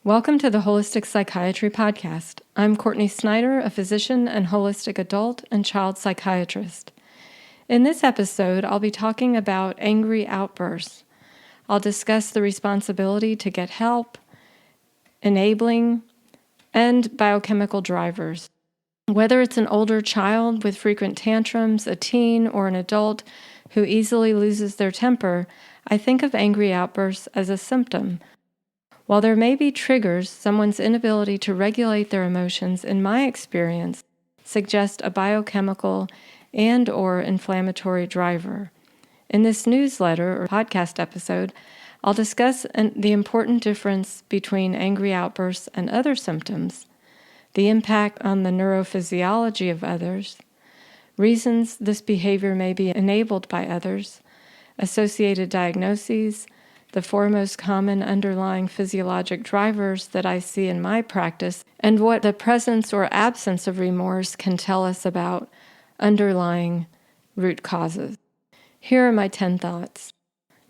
Welcome to the Holistic Psychiatry Podcast. I'm Courtney Snyder, a physician and holistic adult and child psychiatrist. In this episode, I'll be talking about angry outbursts. I'll discuss the responsibility to get help, enabling, and biochemical drivers. Whether it's an older child with frequent tantrums, a teen, or an adult who easily loses their temper, I think of angry outbursts as a symptom. While there may be triggers, someone's inability to regulate their emotions, in my experience, suggest a biochemical and/or inflammatory driver. In this newsletter or podcast episode, I'll discuss the important difference between angry outbursts and other symptoms, the impact on the neuro-physiology of others, reasons this behavior may be enabled by others, associated diagnoses, the four most common underlying physiologic drivers that I see in my practice, and what the presence or absence of remorse can tell us about underlying root causes. Here are my 10 thoughts.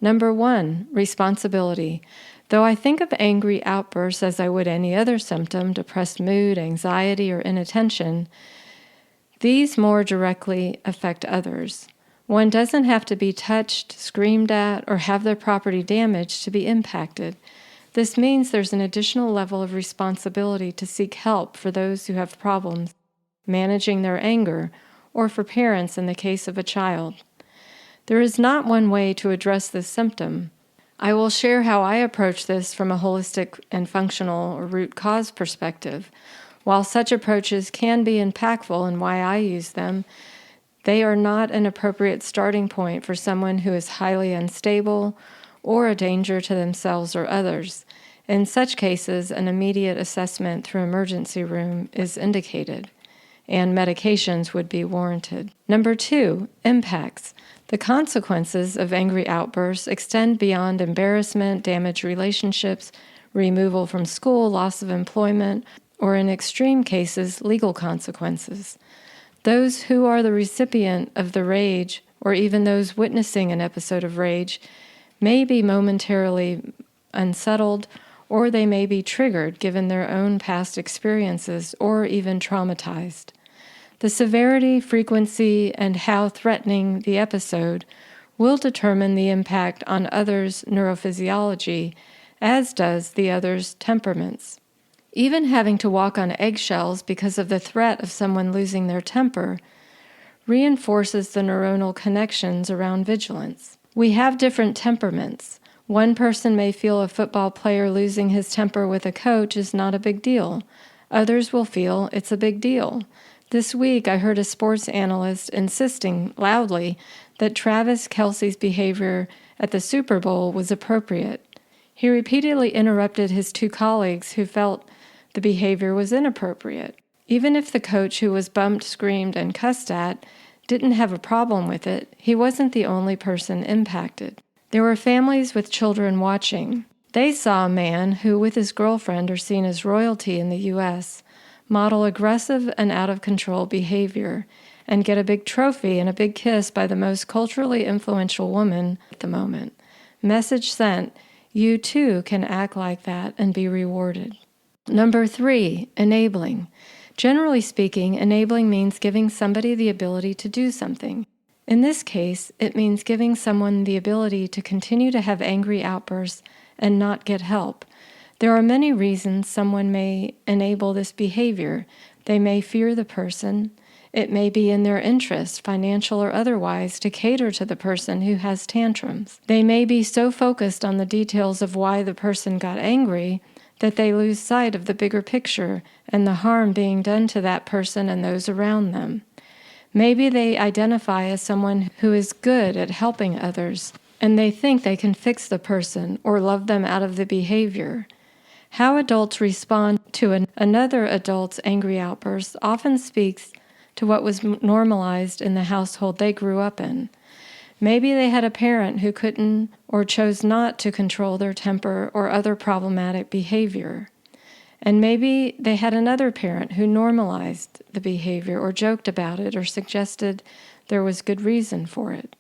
Number 1, responsibility. Though I think of angry outbursts as I would any other symptom, depressed mood, anxiety, or inattention, these more directly affect others. One doesn't have to be touched, screamed at, or have their property damaged to be impacted. This means there's an additional level of responsibility to seek help for those who have problems managing their anger, or for parents in the case of a child. There is not one way to address this symptom. I will share how I approach this from a holistic and functional or root cause perspective. While such approaches can be impactful and why I use them, they are not an appropriate starting point for someone who is highly unstable or a danger to themselves or others. In such cases, an immediate assessment through emergency room is indicated, and medications would be warranted. Number 2, impacts. The consequences of angry outbursts extend beyond embarrassment, damaged relationships, removal from school, loss of employment, or in extreme cases, legal consequences. Those who are the recipient of the rage, or even those witnessing an episode of rage, may be momentarily unsettled, or they may be triggered given their own past experiences, or even traumatized. The severity, frequency, and how threatening the episode will determine the impact on others' neurophysiology, as does the others' temperaments. Even having to walk on eggshells because of the threat of someone losing their temper reinforces the neuronal connections around vigilance. We have different temperaments. One person may feel a football player losing his temper with a coach is not a big deal. Others will feel it's a big deal. This week, I heard a sports analyst insisting loudly that Travis Kelce's behavior at the Super Bowl was appropriate. He repeatedly interrupted his two colleagues who felt the behavior was inappropriate. Even if the coach who was bumped, screamed, and cussed at didn't have a problem with it, he wasn't the only person impacted. There were families with children watching. They saw a man who, with his girlfriend, are seen as royalty in the U.S., model aggressive and out-of-control behavior and get a big trophy and a big kiss by the most culturally influential woman at the moment. Message sent, you too can act like that and be rewarded. Number 3, enabling. Generally speaking, enabling means giving somebody the ability to do something. In this case, it means giving someone the ability to continue to have angry outbursts and not get help. There are many reasons someone may enable this behavior. They may fear the person. It may be in their interest, financial or otherwise, to cater to the person who has tantrums. They may be so focused on the details of why the person got angry that they lose sight of the bigger picture and the harm being done to that person and those around them. Maybe they identify as someone who is good at helping others, and they think they can fix the person or love them out of the behavior. How adults respond to another adult's angry outbursts often speaks to what was normalized in the household they grew up in. Maybe they had a parent who couldn't or chose not to control their temper or other problematic behavior. And maybe they had another parent who normalized the behavior or joked about it or suggested there was good reason for it.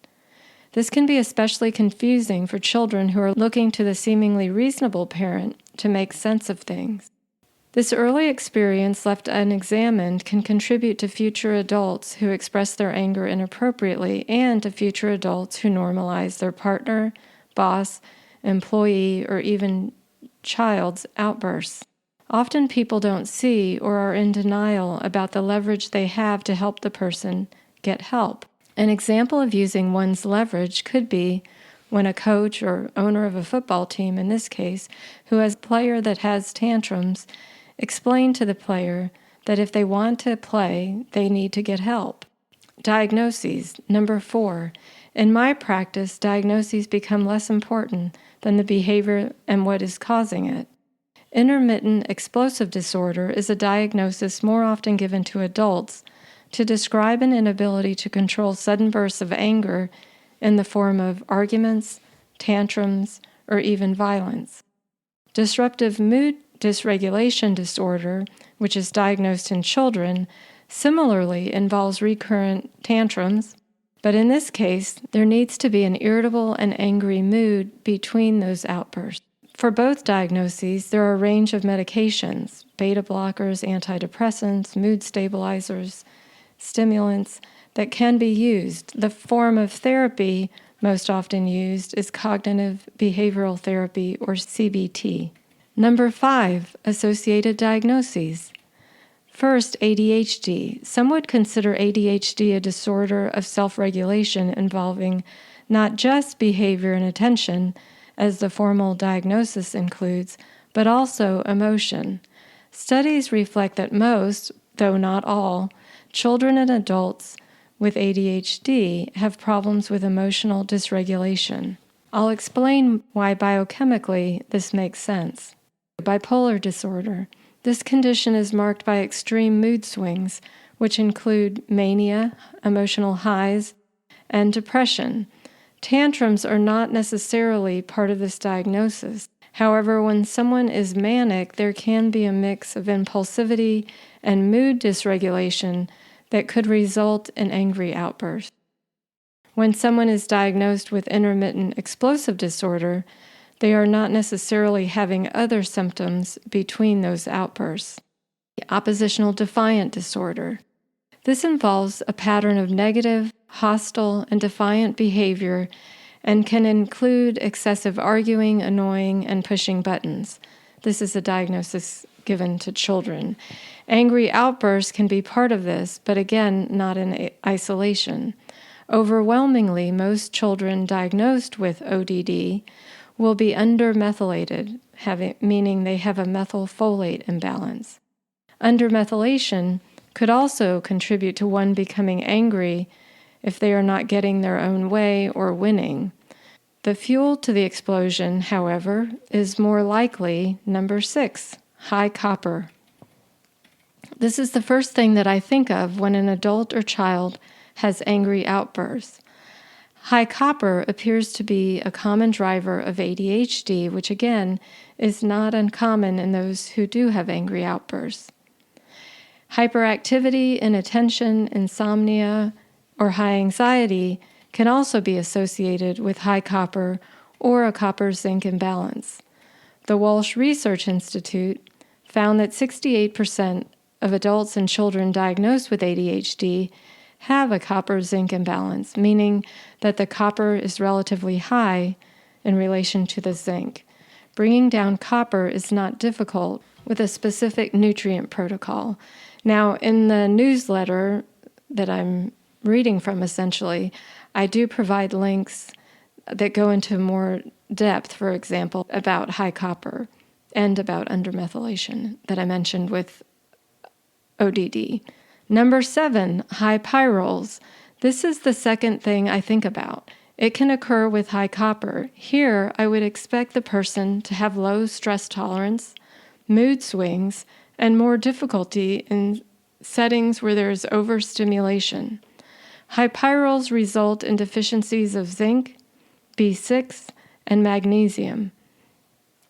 This can be especially confusing for children who are looking to the seemingly reasonable parent to make sense of things. This early experience left unexamined can contribute to future adults who express their anger inappropriately and to future adults who normalize their partner, boss, employee, or even child's outbursts. Often people don't see or are in denial about the leverage they have to help the person get help. An example of using one's leverage could be when a coach or owner of a football team, in this case, who has a player that has tantrums, explain to the player that if they want to play, they need to get help. Diagnoses. Number 4. In my practice, diagnoses become less important than the behavior and what is causing it. Intermittent explosive disorder is a diagnosis more often given to adults to describe an inability to control sudden bursts of anger in the form of arguments, tantrums, or even violence. Disruptive mood dysregulation disorder, which is diagnosed in children, similarly involves recurrent tantrums, but in this case, there needs to be an irritable and angry mood between those outbursts. For both diagnoses, there are a range of medications, beta blockers, antidepressants, mood stabilizers, stimulants, that can be used. The form of therapy most often used is cognitive behavioral therapy, or CBT. Number 5, associated diagnoses. First, ADHD. Some would consider ADHD a disorder of self-regulation involving not just behavior and attention, as the formal diagnosis includes, but also emotion. Studies reflect that most, though not all, children and adults with ADHD have problems with emotional dysregulation. I'll explain why biochemically this makes sense. Bipolar disorder. This condition is marked by extreme mood swings, which include mania, emotional highs, and depression. Tantrums are not necessarily part of this diagnosis. However, when someone is manic, there can be a mix of impulsivity and mood dysregulation that could result in angry outbursts. When someone is diagnosed with intermittent explosive disorder, they are not necessarily having other symptoms between those outbursts. Oppositional defiant disorder. This involves a pattern of negative, hostile, and defiant behavior and can include excessive arguing, annoying, and pushing buttons. This is a diagnosis given to children. Angry outbursts can be part of this, but again, not in isolation. Overwhelmingly, most children diagnosed with ODD will be undermethylated, meaning they have a methylfolate imbalance. Undermethylation could also contribute to one becoming angry if they are not getting their own way or winning. The fuel to the explosion, however, is more likely number 6, high copper. This is the first thing that I think of when an adult or child has angry outbursts. High copper appears to be a common driver of ADHD, which again is not uncommon in those who do have angry outbursts. Hyperactivity, inattention, insomnia, or high anxiety can also be associated with high copper or a copper-zinc imbalance. The Walsh Research Institute found that 68% of adults and children diagnosed with ADHD have a copper-zinc imbalance, meaning that the copper is relatively high in relation to the zinc. Bringing down copper is not difficult with a specific nutrient protocol. Now, in the newsletter that I'm reading from, essentially, I do provide links that go into more depth, for example, about high copper and about undermethylation that I mentioned with ODD. Number 7, high pyrols. This is the second thing I think about. It can occur with high copper. Here, I would expect the person to have low stress tolerance, mood swings, and more difficulty in settings where there is overstimulation. High pyrols result in deficiencies of zinc, B6, and magnesium.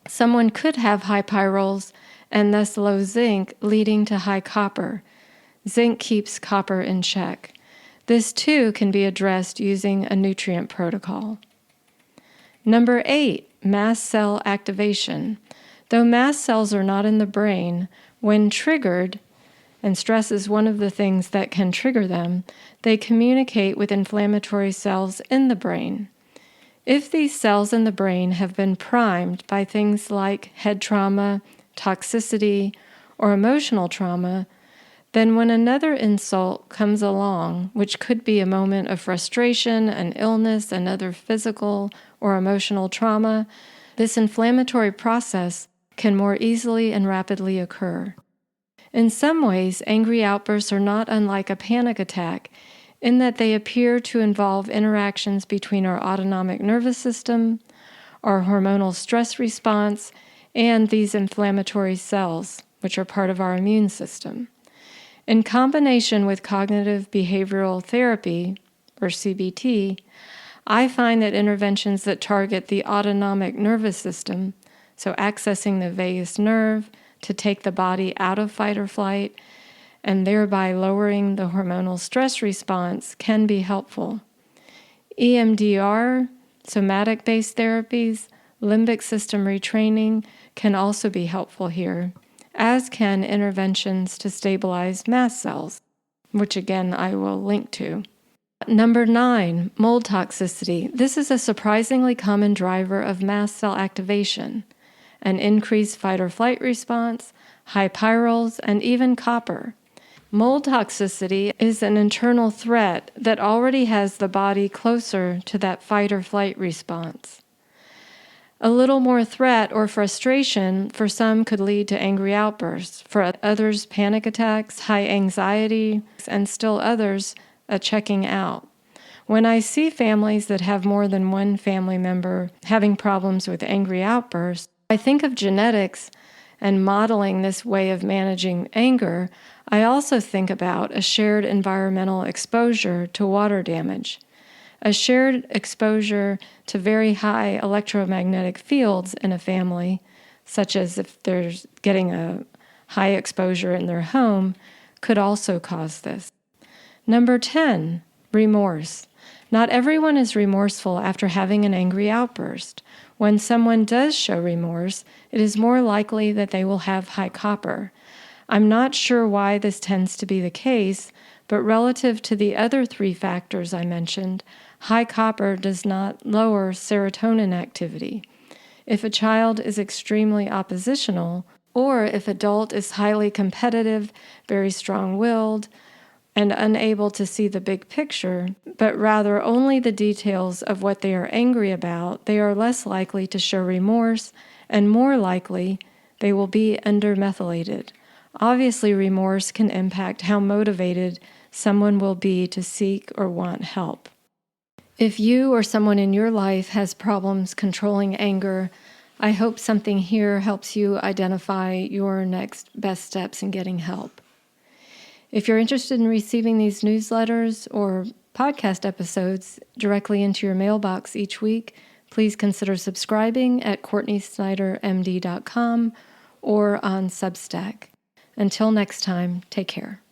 Someone could have high pyrols and thus low zinc, leading to high copper. Zinc keeps copper in check. This too can be addressed using a nutrient protocol. Number 8, mast cell activation. Though mast cells are not in the brain, when triggered, and stress is one of the things that can trigger them, they communicate with inflammatory cells in the brain. If these cells in the brain have been primed by things like head trauma, toxicity, or emotional trauma, then when another insult comes along, which could be a moment of frustration, an illness, another physical or emotional trauma, this inflammatory process can more easily and rapidly occur. In some ways, angry outbursts are not unlike a panic attack in that they appear to involve interactions between our autonomic nervous system, our hormonal stress response, and these inflammatory cells, which are part of our immune system. In combination with cognitive behavioral therapy, or CBT, I find that interventions that target the autonomic nervous system, so accessing the vagus nerve to take the body out of fight or flight, and thereby lowering the hormonal stress response, can be helpful. EMDR, somatic-based therapies, limbic system retraining can also be helpful here, as can interventions to stabilize mast cells, which again I will link to. Number 9, mold toxicity. This is a surprisingly common driver of mast cell activation, an increased fight or flight response, high pyrroles, and even copper. Mold toxicity is an internal threat that already has the body closer to that fight or flight response. A little more threat or frustration for some could lead to angry outbursts, for others panic attacks, high anxiety, and still others a checking out. When I see families that have more than one family member having problems with angry outbursts, I think of genetics and modeling this way of managing anger. I also think about a shared environmental exposure to water damage, a shared exposure to very high electromagnetic fields in a family, such as if they're getting a high exposure in their home, could also cause this. Number 10, remorse. Not everyone is remorseful after having an angry outburst. When someone does show remorse, it is more likely that they will have high copper. I'm not sure why this tends to be the case, but relative to the other 3 factors I mentioned, high copper does not lower serotonin activity. If a child is extremely oppositional, or if adult is highly competitive, very strong-willed, and unable to see the big picture, but rather only the details of what they are angry about, they are less likely to show remorse, and more likely they will be undermethylated. Obviously, remorse can impact how motivated someone will be to seek or want help. If you or someone in your life has problems controlling anger, I hope something here helps you identify your next best steps in getting help. If you're interested in receiving these newsletters or podcast episodes directly into your mailbox each week, please consider subscribing at CourtneySnyderMD.com or on Substack. Until next time, take care.